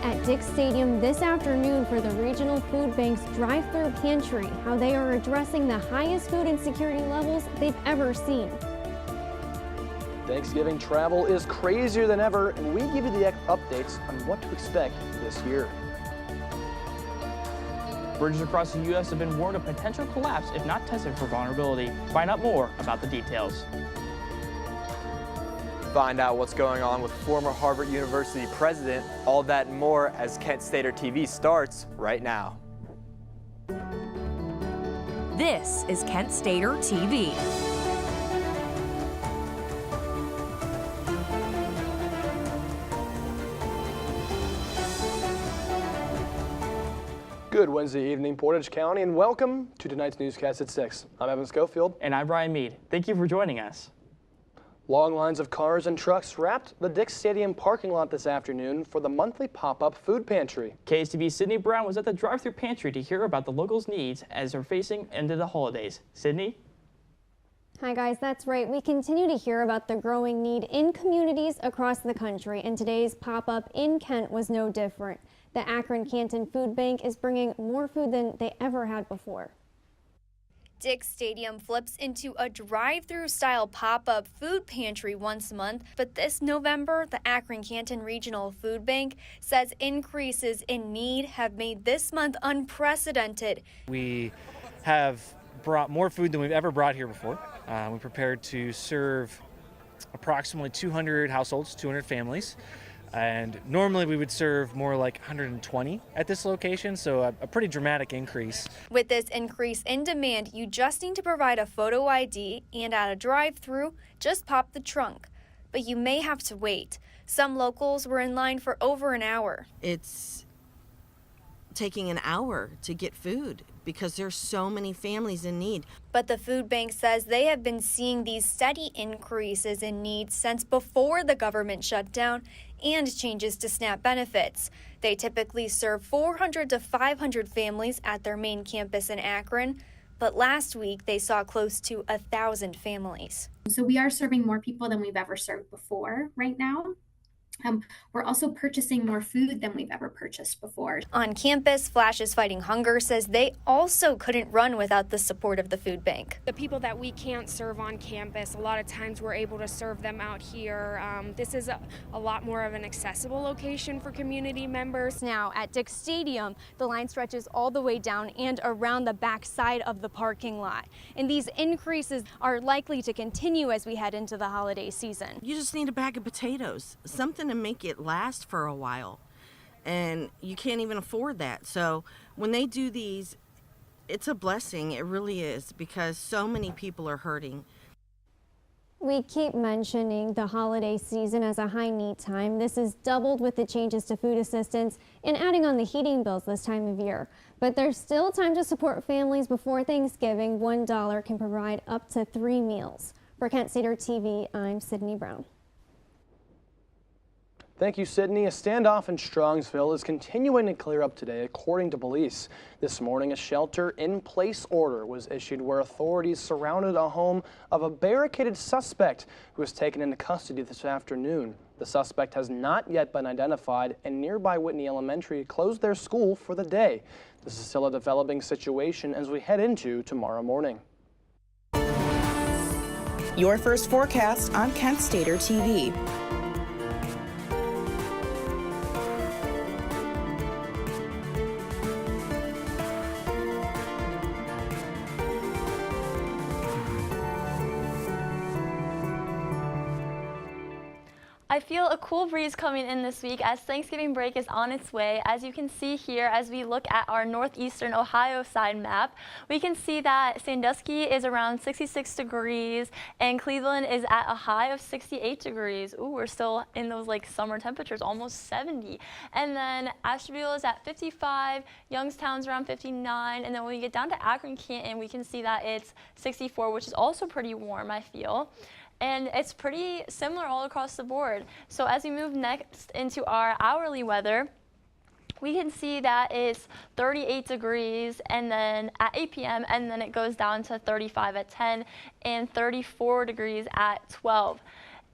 out at Dick's Stadium this afternoon for the Regional Food Bank's drive-through pantry, how they are addressing the highest food insecurity levels they've ever seen. Thanksgiving travel is crazier than ever, and we give you the updates on what to expect this year. Bridges across the U.S. have been warned of potential collapse if not tested for vulnerability. Find out more about the details. Find out what's going on with former Harvard University president. All that and more as Kent Stater TV starts right now. This is Kent Stater TV. Good Wednesday evening, Portage County, and welcome to tonight's newscast at 6. I'm Evan Schofield. And I'm Brian Mead. Thank you for joining us. Long lines of cars and trucks wrapped the Dick's Stadium parking lot this afternoon for the monthly pop-up food pantry. KSTV's Sydney Brown was at the drive-through pantry to hear about the locals' needs as they're facing into the holidays. Sydney? Hi guys, that's right. We continue to hear about the growing need in communities across the country, and today's pop-up in Kent was no different. The Akron-Canton Food Bank is bringing more food than they ever had before. Dick's Stadium flips into a drive-through style pop-up food pantry once a month, but this November, the Akron-Canton Regional Food Bank says increases in need have made this month unprecedented. We have brought more food than we've ever brought here before. We're prepared to serve approximately 200 households, 200 families. And normally we would serve more like 120 at this location, so a pretty dramatic increase. With this increase in demand, you just need to provide a photo ID, and at a drive-through, just pop the trunk. But you may have to wait. Some locals were in line for over an hour. It's taking an hour to get food because there's so many families in need. But the food bank says they have been seeing these steady increases in need since before the government shutdown and changes to SNAP benefits. They typically serve 400 to 500 families at their main campus in Akron, but last week they saw close to 1,000 families. So we are serving more people than we've ever served before right now. We're also purchasing more food than we've ever purchased before. On campus, Flashes Fighting Hunger says they also couldn't run without the support of the food bank. The people that we can't serve on campus, a lot of times we're able to serve them out here. This is a lot more of an accessible location for community members. Now at Dick's Stadium, the line stretches all the way down and around the back side of the parking lot. And these increases are likely to continue as we head into the holiday season. You just need a bag of potatoes, something to make it last for a while, and you can't even afford that. So when they do these, it's a blessing. It really is, because so many people are hurting. We keep mentioning the holiday season as a high need time. This is doubled with the changes to food assistance and adding on the heating bills this time of year. But there's still time to support families before Thanksgiving. $1 can provide up to 3 meals. For Kent Stater TV, I'm Sydney Brown. Thank you, Sydney. A standoff in Strongsville is continuing to clear up today, according to police. This morning, a shelter-in-place order was issued where authorities surrounded a home of a barricaded suspect who was taken into custody this afternoon. The suspect has not yet been identified, and nearby Whitney Elementary closed their school for the day. This is still a developing situation as we head into tomorrow morning. Your first forecast on Kent Stater TV. I feel a cool breeze coming in this week as Thanksgiving break is on its way. As you can see here, as we look at our northeastern Ohio side map, we can see that Sandusky is around 66 degrees and Cleveland is at a high of 68 degrees. Ooh, we're still in those like summer temperatures, almost 70. And then Ashtabula is at 55, Youngstown's around 59, and then when we get down to Akron-Canton, we can see that it's 64, which is also pretty warm, I feel. And it's pretty similar all across the board. So as we move next into our hourly weather, we can see that it's 38 degrees and then at 8 p.m. and then it goes down to 35 at 10 and 34 degrees at 12.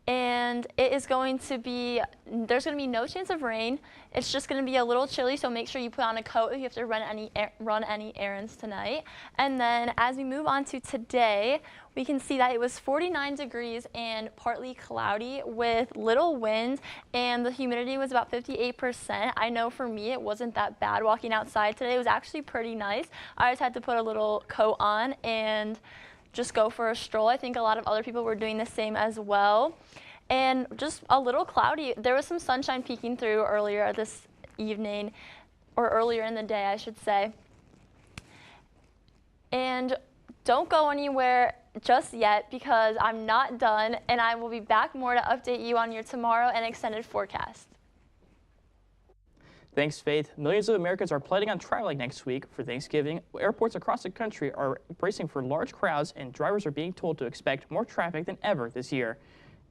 and there's going to be no chance of rain. It's just going to be a little chilly, so make sure you put on a coat if you have to run any errands tonight. And then as we move on to today, we can see that it was 49 degrees and partly cloudy with little wind, and the humidity was about 58%. I know for me it wasn't that bad walking outside today. It was actually pretty nice. I just had to put a little coat on and just go for a stroll. I think a lot of other people were doing the same as well. And just a little cloudy. There was some sunshine peeking through earlier this evening, or earlier in the day, I should say. And don't go anywhere just yet because I'm not done, and I will be back more to update you on your tomorrow and extended forecast. Thanks, Faith. Millions of Americans are planning on traveling next week for Thanksgiving. Airports across the country are bracing for large crowds, and drivers are being told to expect more traffic than ever this year.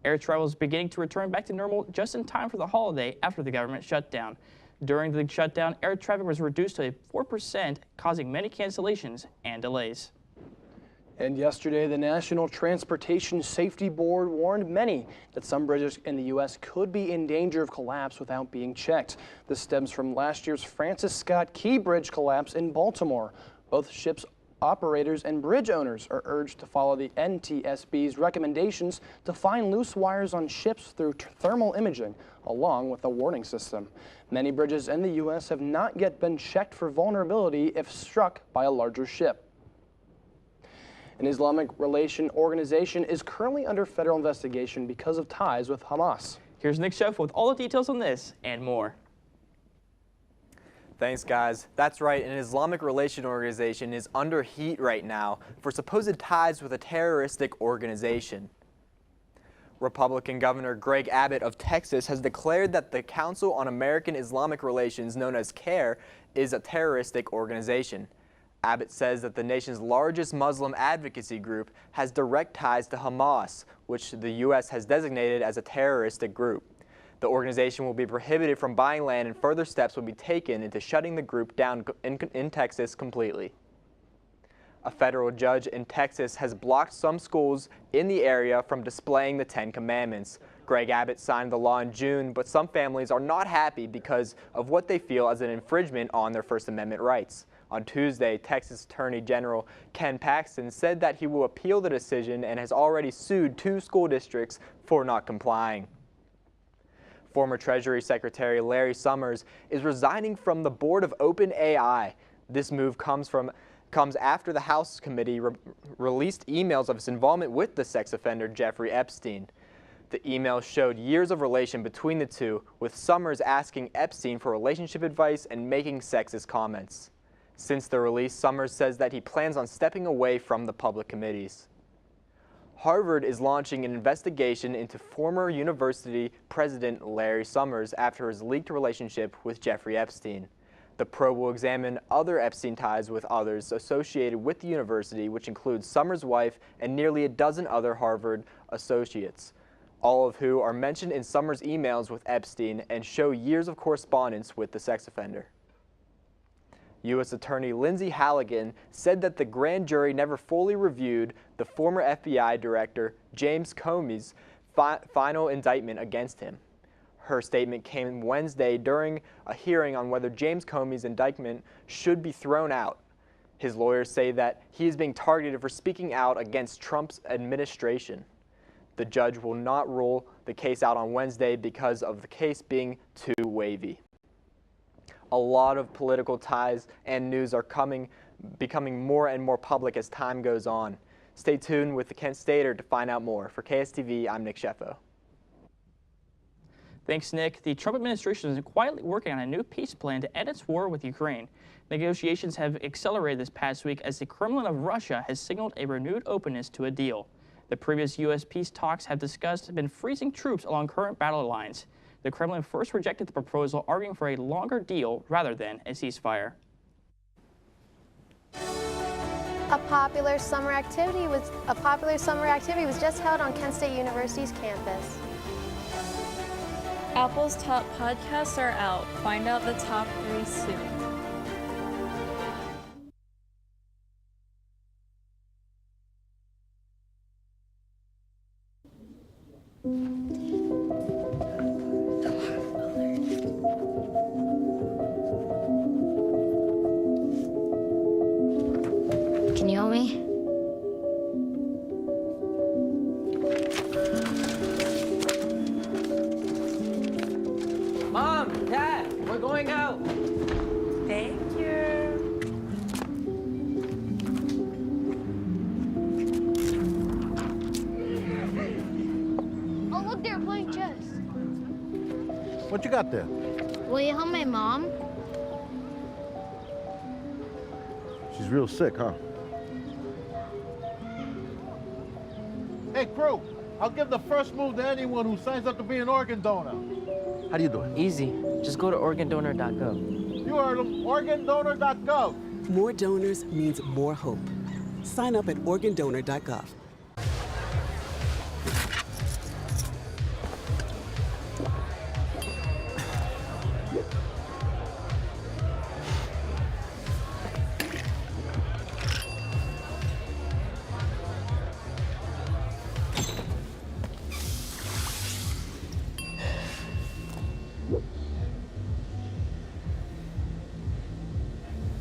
Air travel is beginning to return back to normal just in time for the holiday after the government shutdown. During the shutdown, air traffic was reduced to 4%, causing many cancellations and delays. And yesterday, the National Transportation Safety Board warned many that some bridges in the U.S. could be in danger of collapse without being checked. This stems from last year's Francis Scott Key Bridge collapse in Baltimore. Both ships operators and bridge owners are urged to follow the NTSB's recommendations to find loose wires on ships through thermal imaging, along with a warning system. Many bridges in the U.S. have not yet been checked for vulnerability if struck by a larger ship. An Islamic relation organization is currently under federal investigation because of ties with Hamas. Here's Nick Sheff with all the details on this and more. Thanks, guys. That's right, an Islamic relation organization is under heat right now for supposed ties with a terroristic organization. Republican Governor Greg Abbott of Texas has declared that the Council on American Islamic Relations, known as CAIR, is a terroristic organization. Abbott says that the nation's largest Muslim advocacy group has direct ties to Hamas, which the U.S. has designated as a terroristic group. The organization will be prohibited from buying land, and further steps will be taken into shutting the group down in Texas completely. A federal judge in Texas has blocked some schools in the area from displaying the Ten Commandments. Greg Abbott signed the law in June, but some families are not happy because of what they feel as an infringement on their First Amendment rights. On Tuesday, Texas Attorney General Ken Paxton said that he will appeal the decision and has already sued 2 school districts for not complying. Former Treasury Secretary Larry Summers is resigning from the board of OpenAI. This move comes after the House committee released emails of his involvement with the sex offender Jeffrey Epstein. The emails showed years of relation between the two, with Summers asking Epstein for relationship advice and making sexist comments. Since the release, Summers says that he plans on stepping away from the public committees. Harvard is launching an investigation into former university president Larry Summers after his leaked relationship with Jeffrey Epstein. The probe will examine other Epstein ties with others associated with the university, which includes Summers' wife and nearly a dozen other Harvard associates, all of who are mentioned in Summers' emails with Epstein and show years of correspondence with the sex offender. U.S. Attorney Lindsay Halligan said that the grand jury never fully reviewed the former FBI Director James Comey's final indictment against him. Her statement came Wednesday during a hearing on whether James Comey's indictment should be thrown out. His lawyers say that he is being targeted for speaking out against Trump's administration. The judge will not rule the case out on Wednesday because of the case being too wavy. A lot of political ties and news are becoming more and more public as time goes on. Stay tuned with the Kent Stater to find out more. For KSTV, I'm Nick Sheffo. Thanks, Nick. The Trump administration is quietly working on a new peace plan to end its war with Ukraine. Negotiations have accelerated this past week as the Kremlin of Russia has signaled a renewed openness to a deal. The previous U.S. peace talks have been freezing troops along current battle lines. The Kremlin first rejected the proposal, arguing for a longer deal rather than a ceasefire. A popular summer activity was just held on Kent State University's campus. Apple's top podcasts are out. Find out the top 3 soon. Can you help me? Mom, Dad, we're going out. Thank you. Oh, look, they're playing chess. What you got there? Will you help my mom? She's real sick, huh? Hey, crew, I'll give the first move to anyone who signs up to be an organ donor. How do you do it? Easy. Just go to organdonor.gov. You heard him, organdonor.gov. More donors means more hope. Sign up at organdonor.gov.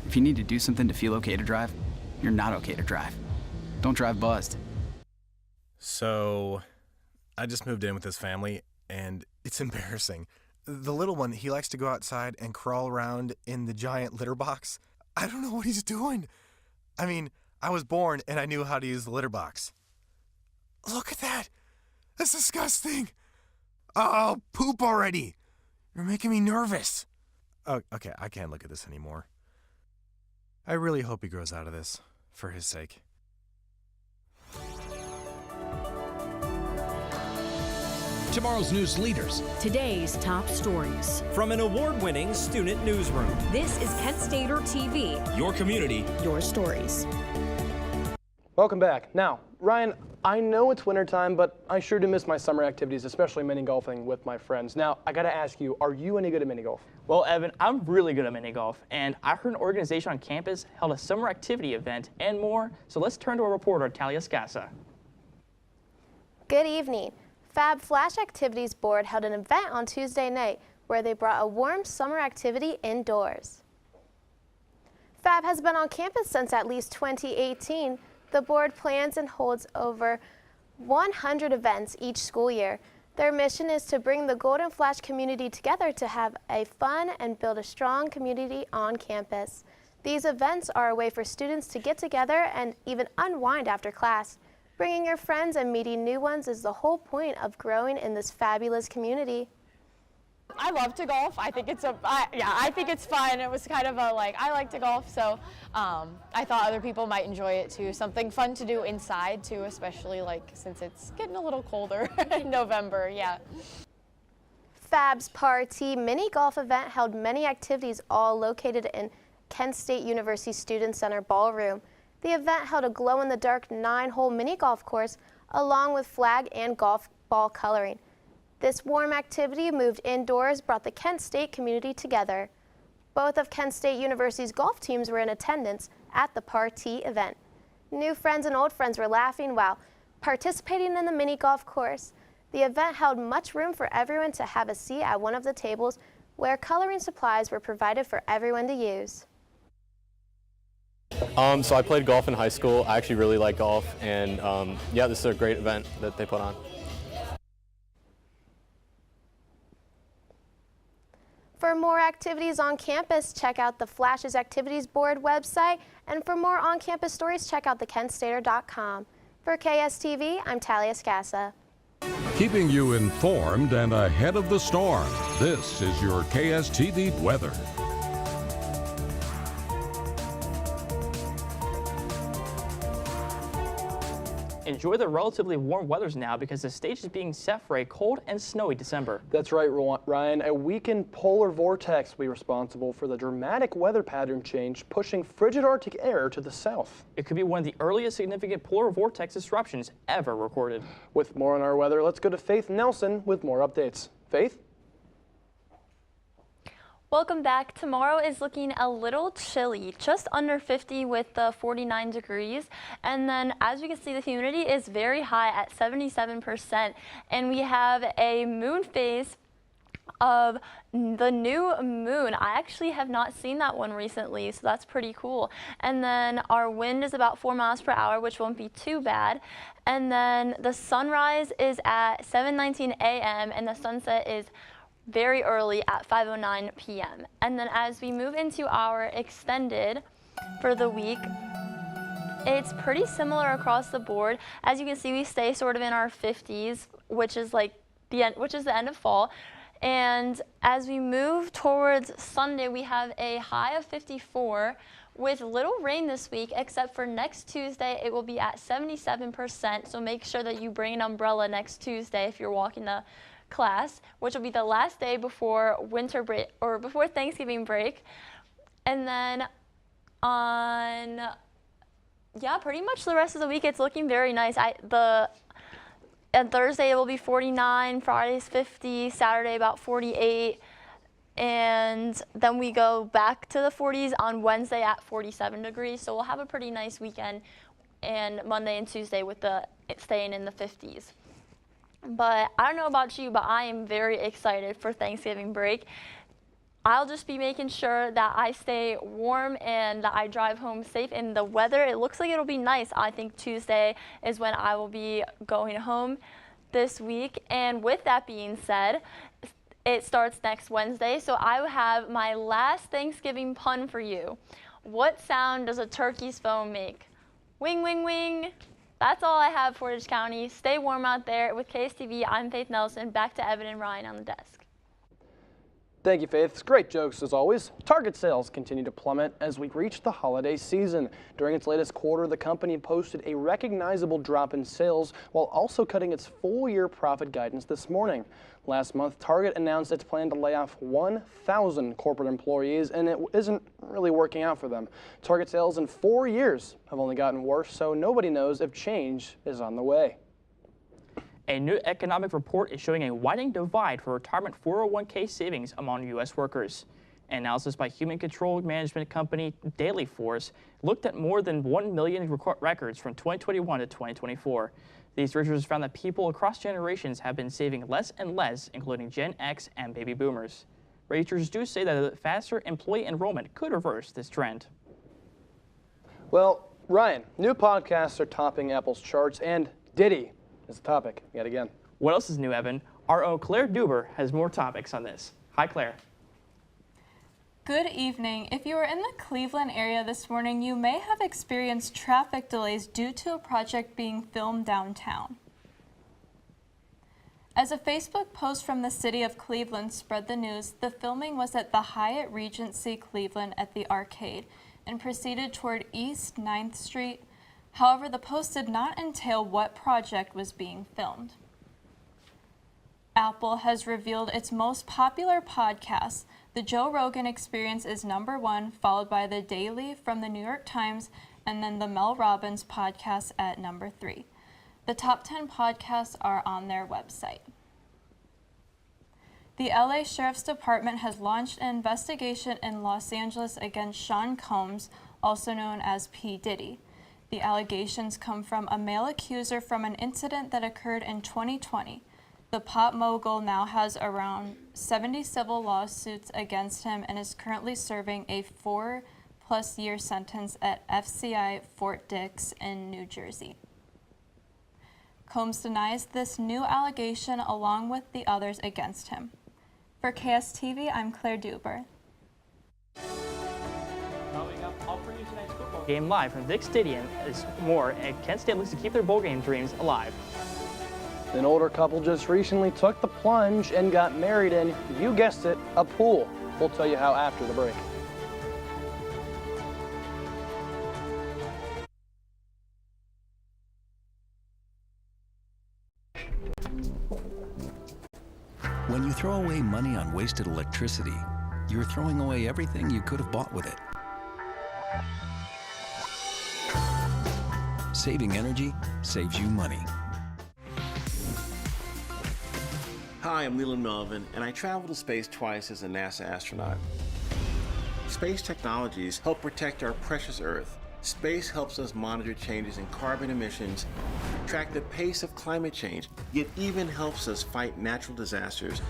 If you need to do something to feel okay to drive, you're not okay to drive. Don't drive buzzed. So, I just moved in with his family, and it's embarrassing. The little one, he likes to go outside and crawl around in the giant litter box. I don't know what he's doing. I mean, I was born and I knew how to use the litter box. Look at that! That's disgusting! Oh, poop already! You're making me nervous. Oh, okay, I can't look at this anymore. I really hope he grows out of this, for his sake. Tomorrow's news leaders. Today's top stories. From an award-winning student newsroom. This is Kent Stater TV. Your community. Your stories. Welcome back. Now, Ryan, I know it's wintertime, but I sure do miss my summer activities, especially mini golfing with my friends. Now, I gotta ask you, are you any good at mini golf? Well, Evan, I'm really good at mini golf, and I heard an organization on campus held a summer activity event and more. So let's turn to our reporter, Talia Scassa. Good evening. Fab Flash Activities Board held an event on Tuesday night where they brought a warm summer activity indoors. Fab has been on campus since at least 2018. The board plans and holds over 100 events each school year. Their mission is to bring the Golden Flash community together to have a fun and build a strong community on campus. These events are a way for students to get together and even unwind after class. Bringing your friends and meeting new ones is the whole point of growing in this fabulous community. I love to golf. I think it's I think it's fun. It was kind of a I like to golf, so I thought other people might enjoy it too. Something fun to do inside too, especially since it's getting a little colder in November. Yeah. Fab's Party mini golf event held many activities, all located in Kent State University Student Center ballroom. The event held a glow-in-the-dark 9-hole mini golf course along with flag and golf ball coloring. This warm activity moved indoors brought the Kent State community together. Both of Kent State University's golf teams were in attendance at the Party event. New friends and old friends were laughing while participating in the mini golf course. The event held much room for everyone to have a seat at one of the tables where coloring supplies were provided for everyone to use. So I played golf in high school. I actually really like golf, and yeah, this is a great event that they put on. For more activities on campus, check out the Flash's Activities Board website, and for more on-campus stories, check out thekentstater.com. For KSTV, I'm Talia Scassa. Keeping you informed and ahead of the storm, this is your KSTV weather. Enjoy the relatively warm weathers now because the stage is being set for a cold and snowy December. That's right, Ryan. A weakened polar vortex will be responsible for the dramatic weather pattern change, pushing frigid Arctic air to the south. It could be one of the earliest significant polar vortex disruptions ever recorded. With more on our weather, let's go to Faith Nelson with more updates. Faith? Welcome back. Tomorrow is looking a little chilly, just under 50 with the 49 degrees. And then as you can see, the humidity is very high at 77%. And we have a moon phase of the new moon. I actually have not seen that one recently, so that's pretty cool. And then our wind is about 4 miles per hour, which won't be too bad. And then the sunrise is at 7:19 a.m. and the sunset is very early at 5:09 p.m. And then as we move into our extended for the week, it's pretty similar across the board. As you can see, we stay sort of in our 50s, which is like the end of fall. And as we move towards Sunday, we have a high of 54 with little rain this week, except for next Tuesday, it will be at 77%. So make sure that you bring an umbrella next Tuesday if you're walking to class, which will be the last day before winter break or before Thanksgiving break. And then pretty much the rest of the week, it's looking very nice. And Thursday it will be 49, Friday's 50, Saturday about 48, and then we go back to the 40s on Wednesday at 47 degrees. So we'll have a pretty nice weekend, and Monday and Tuesday with it staying in the 50s. But I don't know about you, but I am very excited for Thanksgiving break. I'll just be making sure that I stay warm and that I drive home safe. And the weather, it looks like it'll be nice. I think Tuesday is when I will be going home this week. And with that being said, it starts next Wednesday. So I will have my last Thanksgiving pun for you. What sound does a turkey's phone make? Wing, wing, wing. That's all I have for Portage County. Stay warm out there. With KSTV, I'm Faith Nelson. Back to Evan and Ryan on the desk. Thank you, Faith. Great jokes as always. Target sales continue to plummet as we reach the holiday season. During its latest quarter, the company posted a recognizable drop in sales while also cutting its full-year profit guidance this morning. Last month, Target announced its plan to lay off 1,000 corporate employees, and it isn't really working out for them. Target sales in 4 years have only gotten worse, so nobody knows if change is on the way. A new economic report is showing a widening divide for retirement 401k savings among U.S. workers. An analysis by human control management company Dailyforce looked at more than 1 million records from 2021 to 2024. These researchers found that people across generations have been saving less and less, including Gen X and baby boomers. Researchers do say that a faster employee enrollment could reverse this trend. Well, Ryan, new podcasts are topping Apple's charts, and Diddy is the topic yet again. What else is new, Evan? Our own Claire Duber has more topics on this. Hi, Claire. Good evening. If you were in the Cleveland area this morning, you may have experienced traffic delays due to a project being filmed downtown. As a Facebook post from the city of Cleveland spread the news, the filming was at the Hyatt Regency Cleveland at the Arcade and proceeded toward East 9th Street. However, the post did not entail what project was being filmed. Apple has revealed its most popular podcasts. The Joe Rogan Experience is #1, followed by The Daily from the New York Times, and then the Mel Robbins podcast at #3. The top 10 podcasts are on their website. The LA Sheriff's Department has launched an investigation in Los Angeles against Sean Combs, also known as P. Diddy. The allegations come from a male accuser from an incident that occurred in 2020. The pop mogul now has around 70 civil lawsuits against him and is currently serving a 4+ year sentence at FCI Fort Dix in New Jersey. Combs denies this new allegation along with the others against him. For KSTV, I'm Claire Duber. Coming up, I'll bring you tonight's football game live from Dick Stadium is more, and Kent State looks to keep their bowl game dreams alive. An older couple just recently took the plunge and got married in, you guessed it, a pool. We'll tell you how after the break. When you throw away money on wasted electricity, you're throwing away everything you could have bought with it. Saving energy saves you money. Hi, I'm Leland Melvin, and I traveled to space twice as a NASA astronaut. Space technologies help protect our precious Earth. Space helps us monitor changes in carbon emissions, track the pace of climate change, yet even helps us fight natural disasters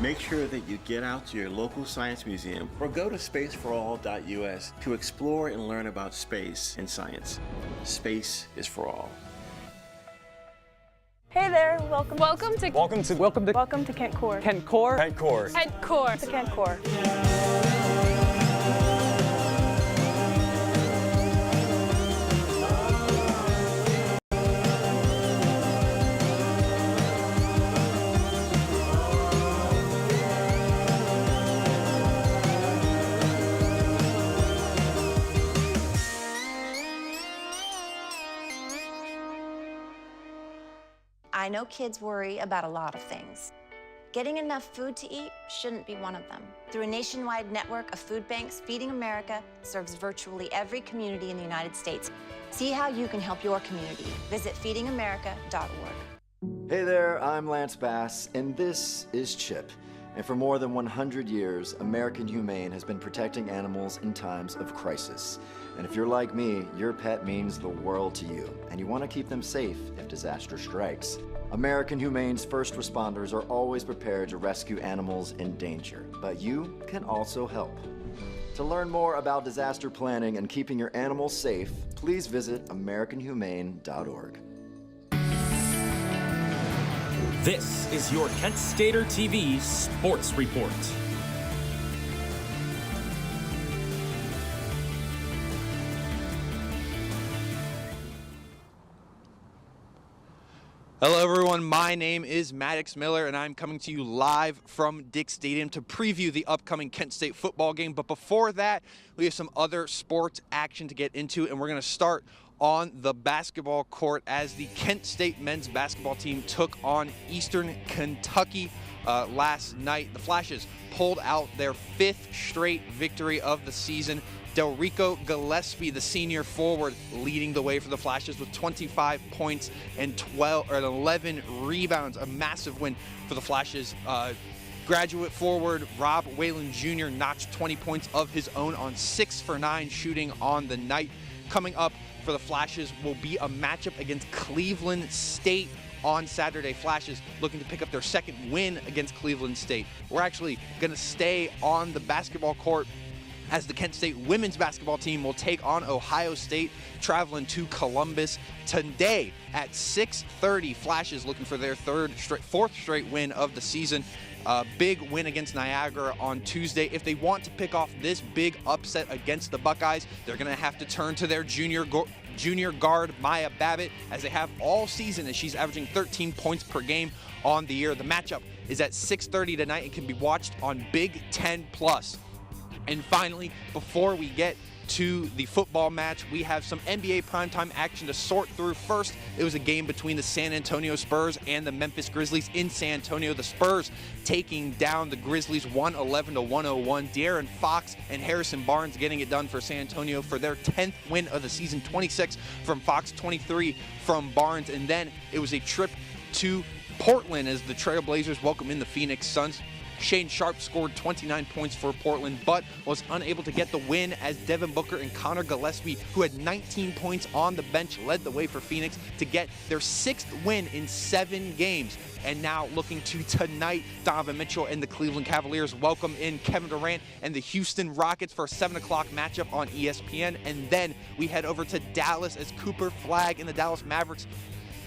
Make sure that you get out to your local science museum or go to spaceforall.us to explore and learn about space and science. Space is for all. Hey there, welcome to Kent Core. Kent Core? Kent Core. Kent Core. To Kent Core. I know kids worry about a lot of things. Getting enough food to eat shouldn't be one of them. Through a nationwide network of food banks, Feeding America serves virtually every community in the United States. See how you can help your community. Visit feedingamerica.org. Hey there, I'm Lance Bass, and this is CHIP. And for more than 100 years, American Humane has been protecting animals in times of crisis. And if you're like me, your pet means the world to you, and you want to keep them safe if disaster strikes. American Humane's first responders are always prepared to rescue animals in danger, but you can also help. To learn more about disaster planning and keeping your animals safe, please visit AmericanHumane.org. This is your Kent Stater TV Sports Report. Hello everyone, my name is Maddox Miller and I'm coming to you live from Dick Stadium to preview the upcoming Kent State football game. But before that, we have some other sports action to get into, and we're going to start on the basketball court as the Kent State men's basketball team took on Eastern Kentucky last night. The Flashes pulled out their 5th straight victory of the season. Delrico Gillespie, the senior forward, leading the way for the Flashes with 25 points and 11 rebounds. A massive win for the Flashes. Graduate forward Rob Whalen Jr. notched 20 points of his own on 6 for 9 shooting on the night. Coming up for the Flashes will be a matchup against Cleveland State on Saturday. Flashes looking to pick up their 2nd win against Cleveland State. We're actually going to stay on the basketball court as the Kent State women's basketball team will take on Ohio State, traveling to Columbus today at 6:30. Flashes looking for their 4th straight win of the season. Big win against Niagara on Tuesday. If they want to pick off this big upset against the Buckeyes, they're going to have to turn to their junior guard, Maya Babbitt, as they have all season, as she's averaging 13 points per game on the year. The matchup is at 6:30 tonight and can be watched on Big Ten Plus. And finally, before we get to the football match, we have some NBA primetime action to sort through. First, it was a game between the San Antonio Spurs and the Memphis Grizzlies in San Antonio. The Spurs taking down the Grizzlies 111-101. De'Aaron Fox and Harrison Barnes getting it done for San Antonio for their 10th win of the season. 26 from Fox, 23 from Barnes. And then it was a trip to Portland as the Trail Blazers welcome in the Phoenix Suns. Shane Sharp scored 29 points for Portland, but was unable to get the win as Devin Booker and Connor Gillespie, who had 19 points on the bench, led the way for Phoenix to get their 6th win in 7 games. And now looking to tonight, Donovan Mitchell and the Cleveland Cavaliers welcome in Kevin Durant and the Houston Rockets for a 7 o'clock matchup on ESPN. And then we head over to Dallas as Cooper Flagg and the Dallas Mavericks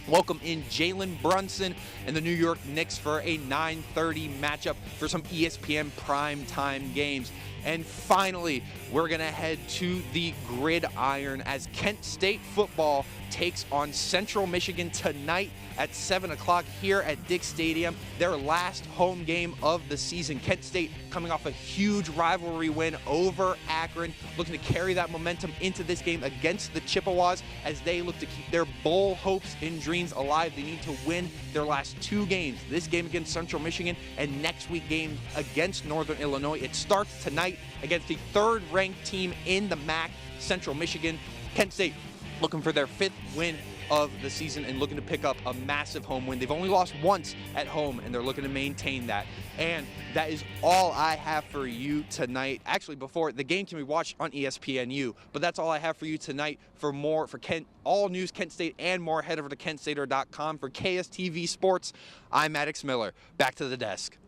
welcome in Jalen Brunson and the New York Knicks for a 9:30 matchup for some ESPN primetime games. And finally, we're going to head to the gridiron as Kent State football takes on Central Michigan tonight at 7 o'clock here at Dick Stadium, their last home game of the season. Kent State coming off a huge rivalry win over Akron, looking to carry that momentum into this game against the Chippewas as they look to keep their bowl hopes and dreams alive. They need to win their last 2 games, this game against Central Michigan and next week game against Northern Illinois. It starts tonight against the 3rd-ranked team in the MAC, Central Michigan. Kent State looking for their 5th win of the season and looking to pick up a massive home win. They've only lost once at home, and they're looking to maintain that. And that is all I have for you tonight. Actually, before the game can be watched on ESPNU, but that's all I have for you tonight. For more, for all news Kent State and more, head over to KentStater.com. For KSTV Sports, I'm Maddox Miller. Back to the desk.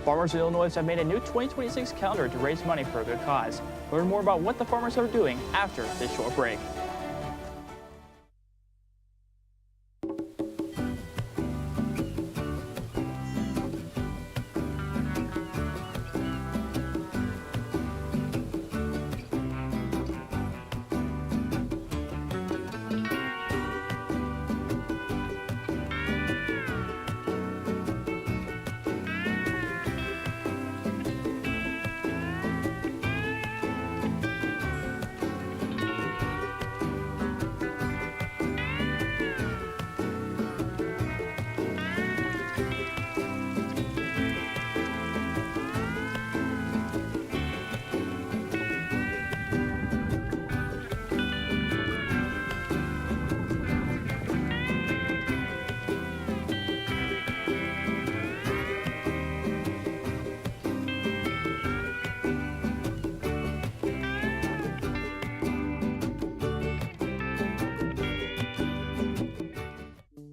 Farmers in Illinois have made a new 2026 calendar to raise money for a good cause. Learn more about what the farmers are doing after this short break.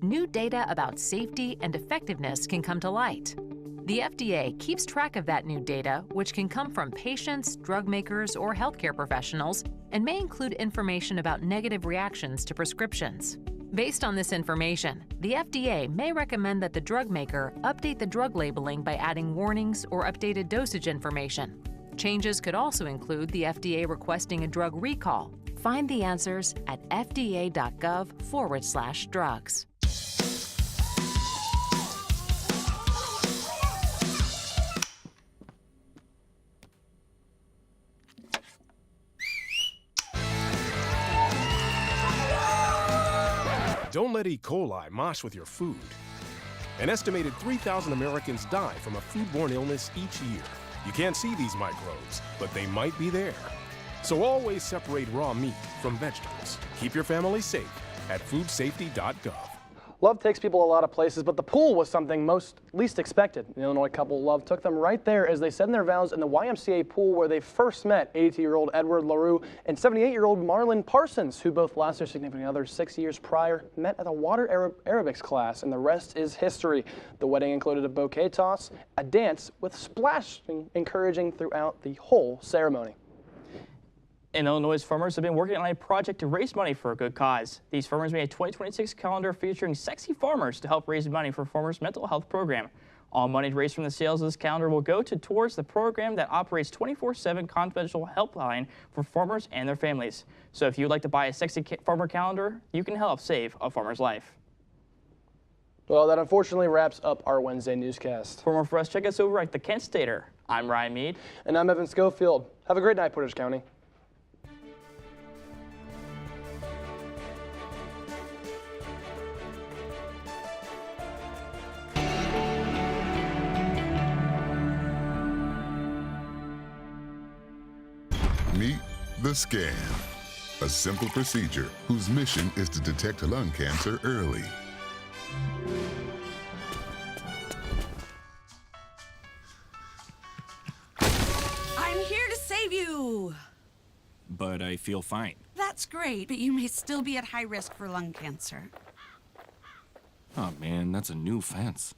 New data about safety and effectiveness can come to light. The FDA keeps track of that new data, which can come from patients, drug makers, or healthcare professionals, and may include information about negative reactions to prescriptions. Based on this information, the FDA may recommend that the drug maker update the drug labeling by adding warnings or updated dosage information. Changes could also include the FDA requesting a drug recall. Find the answers at fda.gov/drugs. Don't let E. coli mosh with your food. An estimated 3,000 Americans die from a foodborne illness each year. You can't see these microbes, but they might be there. So always separate raw meat from vegetables. Keep your family safe at foodsafety.gov. Love takes people a lot of places, but the pool was something least expected. The Illinois couple Love took them right there as they said in their vows in the YMCA pool where they first met 82-year-old Edward LaRue and 78-year-old Marlon Parsons, who both lost their significant other 6 years prior, met at a water aerobics class, and the rest is history. The wedding included a bouquet toss, a dance with splashing encouraging throughout the whole ceremony. And Illinois farmers have been working on a project to raise money for a good cause. These farmers made a 2026 calendar featuring sexy farmers to help raise money for farmers' mental health program. All money raised from the sales of this calendar will go towards the program that operates 24/7 confidential helpline for farmers and their families. So if you'd like to buy a sexy farmer calendar, you can help save a farmer's life. Well, that unfortunately wraps up our Wednesday newscast. For more for us, check us over at the Kent Stater. I'm Ryan Mead. And I'm Evan Schofield. Have a great night, Portage County. Meet the scan, a simple procedure whose mission is to detect lung cancer early. I'm here to save you. But I feel fine. That's great, but you may still be at high risk for lung cancer. Oh man, that's a new fence.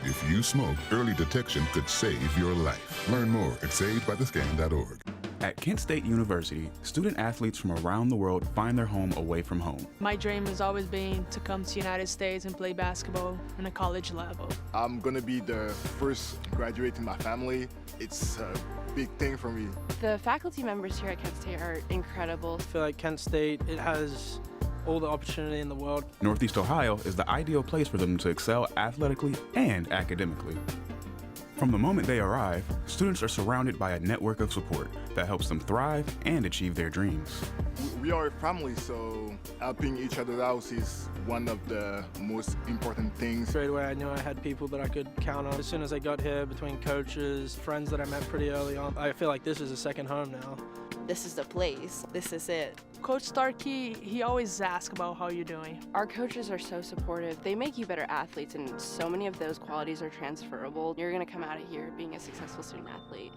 If you smoke, early detection could save your life. Learn more at savedbythescan.org. At Kent State University, student athletes from around the world find their home away from home. My dream has always been to come to the United States and play basketball on a college level. I'm gonna be the first graduate in my family. It's a big thing for me. The faculty members here at Kent State are incredible. I feel like Kent State, it has all the opportunity in the world. Northeast Ohio is the ideal place for them to excel athletically and academically. From the moment they arrive, students are surrounded by a network of support that helps them thrive and achieve their dreams. We are a family, so helping each other out is one of the most important things. Straight away, I knew I had people that I could count on. As soon as I got here, between coaches, friends that I met pretty early on, I feel like this is a second home now. This is the place. This is it. Coach Starkey, he always asks about how you're doing. Our coaches are so supportive. They make you better athletes, and so many of those qualities are transferable. You're going to come out of here being a successful student athlete.